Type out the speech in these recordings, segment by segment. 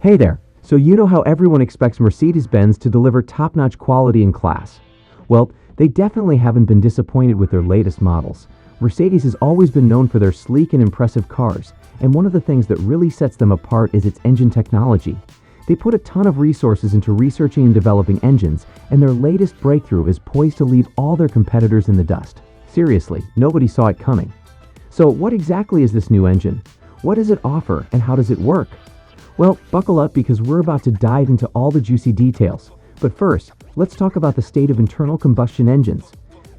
Hey there. So you know how everyone expects Mercedes-Benz to deliver top-notch quality and class? Well, they definitely haven't been disappointed with their latest models. Mercedes has always been known for their sleek and impressive cars, and one of the things that really sets them apart is its engine technology. They put a ton of resources into researching and developing engines, and their latest breakthrough is poised to leave all their competitors in the dust. Seriously, nobody saw it coming. So what exactly is this new engine? What does it offer, and how does it work? Well, buckle up because we're about to dive into all the juicy details. But first, let's talk about the state of internal combustion engines.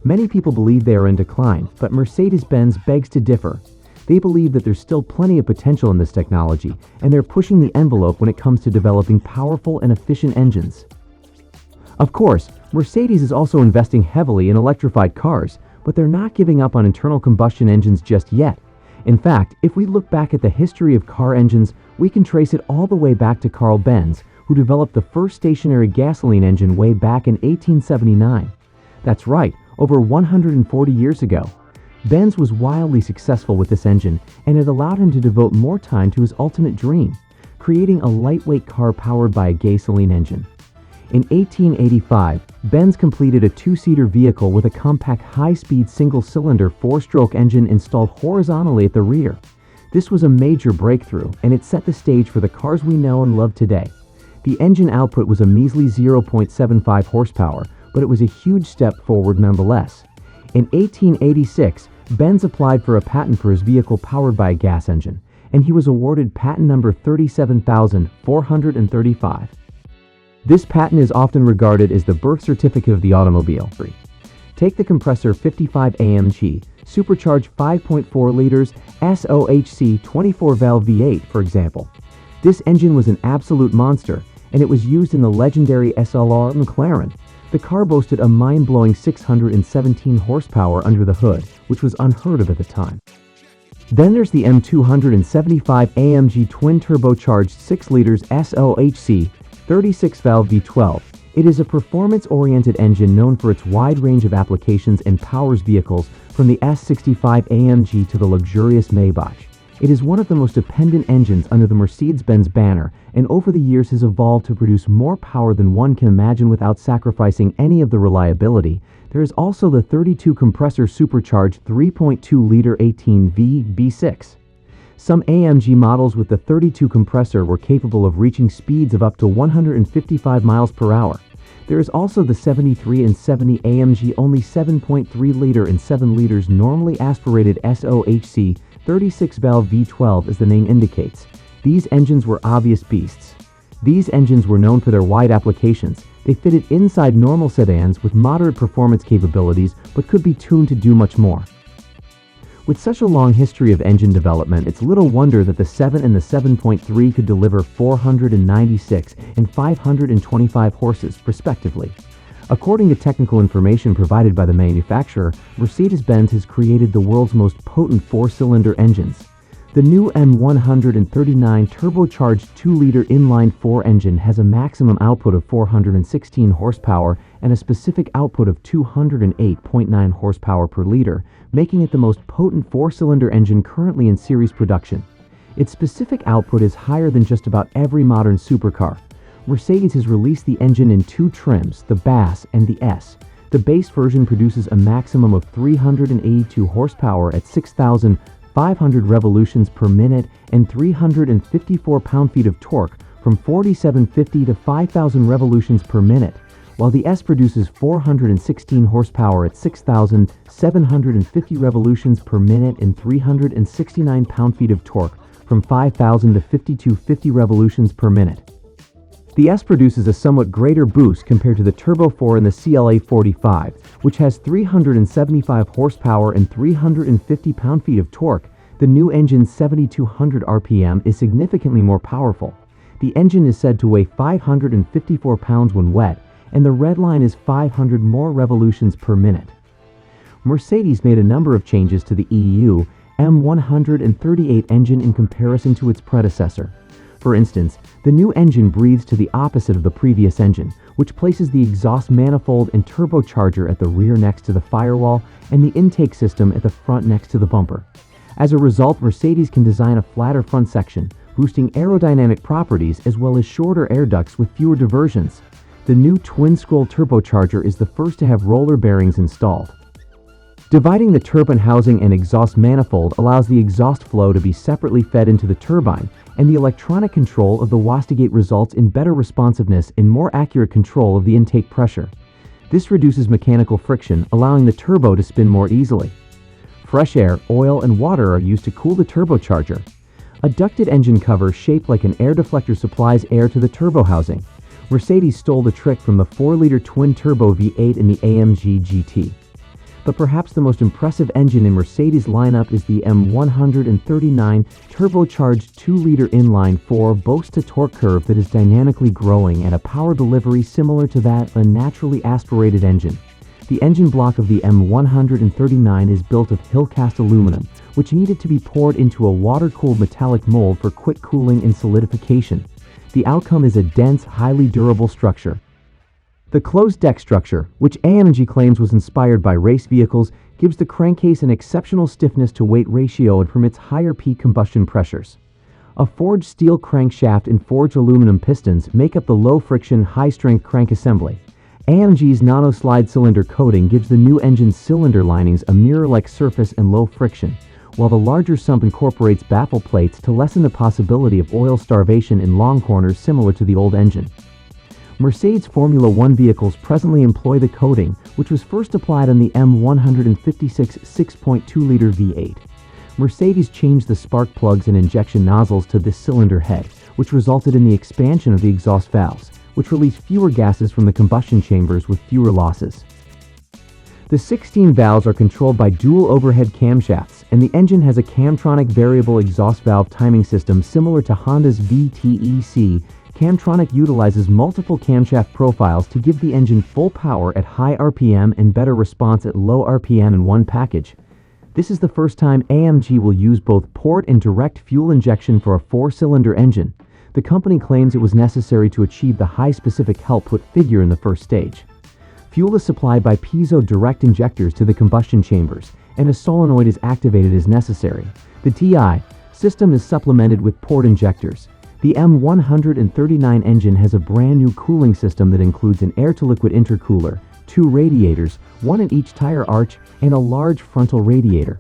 Many people believe they are in decline, but Mercedes-Benz begs to differ. They believe that there's still plenty of potential in this technology, and they're pushing the envelope when it comes to developing powerful and efficient engines. Of course, Mercedes is also investing heavily in electrified cars, but they're not giving up on internal combustion engines just yet. In fact, if we look back at the history of car engines, we can trace it all the way back to Carl Benz, who developed the first stationary gasoline engine way back in 1879. That's right, over 140 years ago. Benz was wildly successful with this engine, and it allowed him to devote more time to his ultimate dream, creating a lightweight car powered by a gasoline engine. In 1885, Benz completed a two-seater vehicle with a compact high-speed single-cylinder four-stroke engine installed horizontally at the rear. This was a major breakthrough, and it set the stage for the cars we know and love today. The engine output was a measly 0.75 horsepower, but it was a huge step forward nonetheless. In 1886, Benz applied for a patent for his vehicle powered by a gas engine, and he was awarded patent number 37,435. This patent is often regarded as the birth certificate of the automobile. Take the compressor 55 AMG, supercharged 5.4 liters SOHC 24-valve V8, for example. This engine was an absolute monster, and it was used in the legendary SLR McLaren. The car boasted a mind-blowing 617 horsepower under the hood, which was unheard of at the time. Then there's the M275 AMG twin-turbocharged 6 liters SOHC 36-valve V12. It is a performance-oriented engine known for its wide range of applications and powers vehicles from the S65 AMG to the luxurious Maybach. It is one of the most dependent engines under the Mercedes-Benz banner, and over the years has evolved to produce more power than one can imagine without sacrificing any of the reliability. There is also the 32 compressor supercharged 3.2-liter 18V B6. Some AMG models with the 32 compressor were capable of reaching speeds of up to 155 miles per hour. There is also the 73 and 70 AMG only 7.3-liter and 7 liters normally aspirated SOHC 36-valve V12 as the name indicates. These engines were obvious beasts. These engines were known for their wide applications. They fitted inside normal sedans with moderate performance capabilities but could be tuned to do much more. With such a long history of engine development, it's little wonder that the 7 and the 7.3 could deliver 496 and 525 horses, respectively. According to technical information provided by the manufacturer, Mercedes-Benz has created the world's most potent four-cylinder engines. The new M139 turbocharged 2-liter inline-4 engine has a maximum output of 416 horsepower and a specific output of 208.9 horsepower per liter, making it the most potent four-cylinder engine currently in series production. Its specific output is higher than just about every modern supercar. Mercedes has released the engine in two trims, the Bass and the S. The base version produces a maximum of 382 horsepower at 6,500 revolutions per minute and 354 pound-feet of torque from 4,750 to 5,000 revolutions per minute, while the S produces 416 horsepower at 6,750 revolutions per minute and 369 pound-feet of torque from 5,000 to 5,250 revolutions per minute. The S produces a somewhat greater boost compared to the Turbo 4 in the CLA 45, which has 375 horsepower and 350 pound-feet of torque. The new engine's 7,200 RPM is significantly more powerful. The engine is said to weigh 554 pounds when wet, and the red line is 500 more revolutions per minute. Mercedes made a number of changes to the EU M138 engine in comparison to its predecessor. For instance, the new engine breathes to the opposite of the previous engine, which places the exhaust manifold and turbocharger at the rear next to the firewall and the intake system at the front next to the bumper. As a result, Mercedes can design a flatter front section, boosting aerodynamic properties as well as shorter air ducts with fewer diversions. The new twin-scroll turbocharger is the first to have roller bearings installed. Dividing the turbine housing and exhaust manifold allows the exhaust flow to be separately fed into the turbine, and the electronic control of the wastegate results in better responsiveness and more accurate control of the intake pressure. This reduces mechanical friction, allowing the turbo to spin more easily. Fresh air, oil, and water are used to cool the turbocharger. A ducted engine cover shaped like an air deflector supplies air to the turbo housing. Mercedes stole the trick from the 4-liter twin-turbo V8 in the AMG GT. But perhaps the most impressive engine in Mercedes' lineup is the M139 turbocharged 2-liter inline-4 boasts a torque curve that is dynamically growing and a power delivery similar to that of a naturally aspirated engine. The engine block of the M139 is built of hill-cast aluminum, which needed to be poured into a water-cooled metallic mold for quick cooling and solidification. The outcome is a dense, highly durable structure. The closed deck structure, which AMG claims was inspired by race vehicles, gives the crankcase an exceptional stiffness-to-weight ratio and permits higher peak combustion pressures. A forged steel crankshaft and forged aluminum pistons make up the low-friction, high-strength crank assembly. AMG's nano-slide cylinder coating gives the new engine's cylinder linings a mirror-like surface and low friction, while the larger sump incorporates baffle plates to lessen the possibility of oil starvation in long corners similar to the old engine. Mercedes Formula One vehicles presently employ the coating, which was first applied on the M156 6.2-liter V8. Mercedes changed the spark plugs and injection nozzles to this cylinder head, which resulted in the expansion of the exhaust valves, which release fewer gases from the combustion chambers with fewer losses. The 16 valves are controlled by dual overhead camshafts, and the engine has a Camtronic variable exhaust valve timing system similar to Honda's VTEC. Camtronic utilizes multiple camshaft profiles to give the engine full power at high RPM and better response at low RPM in one package. This is the first time AMG will use both port and direct fuel injection for a 4-cylinder engine. The company claims it was necessary to achieve the high specific output figure in the first stage. Fuel is supplied by piezo direct injectors to the combustion chambers, and a solenoid is activated as necessary. The TI system is supplemented with port injectors. The M139 engine has a brand new cooling system that includes an air-to-liquid intercooler, 2 radiators, one in each tire arch, and a large frontal radiator.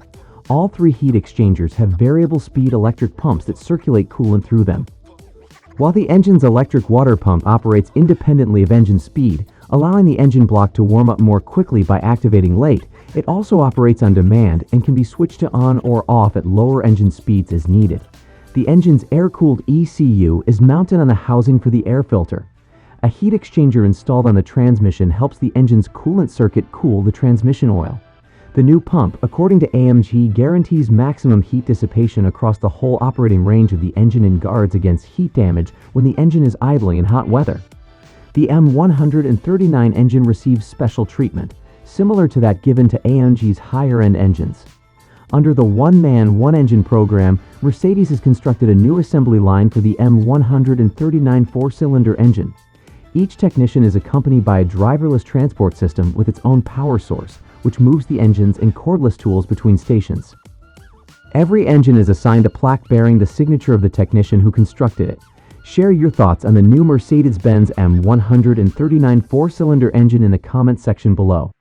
All 3 heat exchangers have variable speed electric pumps that circulate coolant through them. While the engine's electric water pump operates independently of engine speed, allowing the engine block to warm up more quickly by activating late, it also operates on demand and can be switched to on or off at lower engine speeds as needed. The engine's air-cooled ECU is mounted on the housing for the air filter. A heat exchanger installed on the transmission helps the engine's coolant circuit cool the transmission oil. The new pump, according to AMG, guarantees maximum heat dissipation across the whole operating range of the engine and guards against heat damage when the engine is idling in hot weather. The M139 engine receives special treatment, similar to that given to AMG's higher-end engines. Under the one-man, one-engine program, Mercedes has constructed a new assembly line for the M139 4-cylinder engine. Each technician is accompanied by a driverless transport system with its own power source, which moves the engines and cordless tools between stations. Every engine is assigned a plaque bearing the signature of the technician who constructed it. Share your thoughts on the new Mercedes-Benz M139 4-cylinder engine in the comment section below.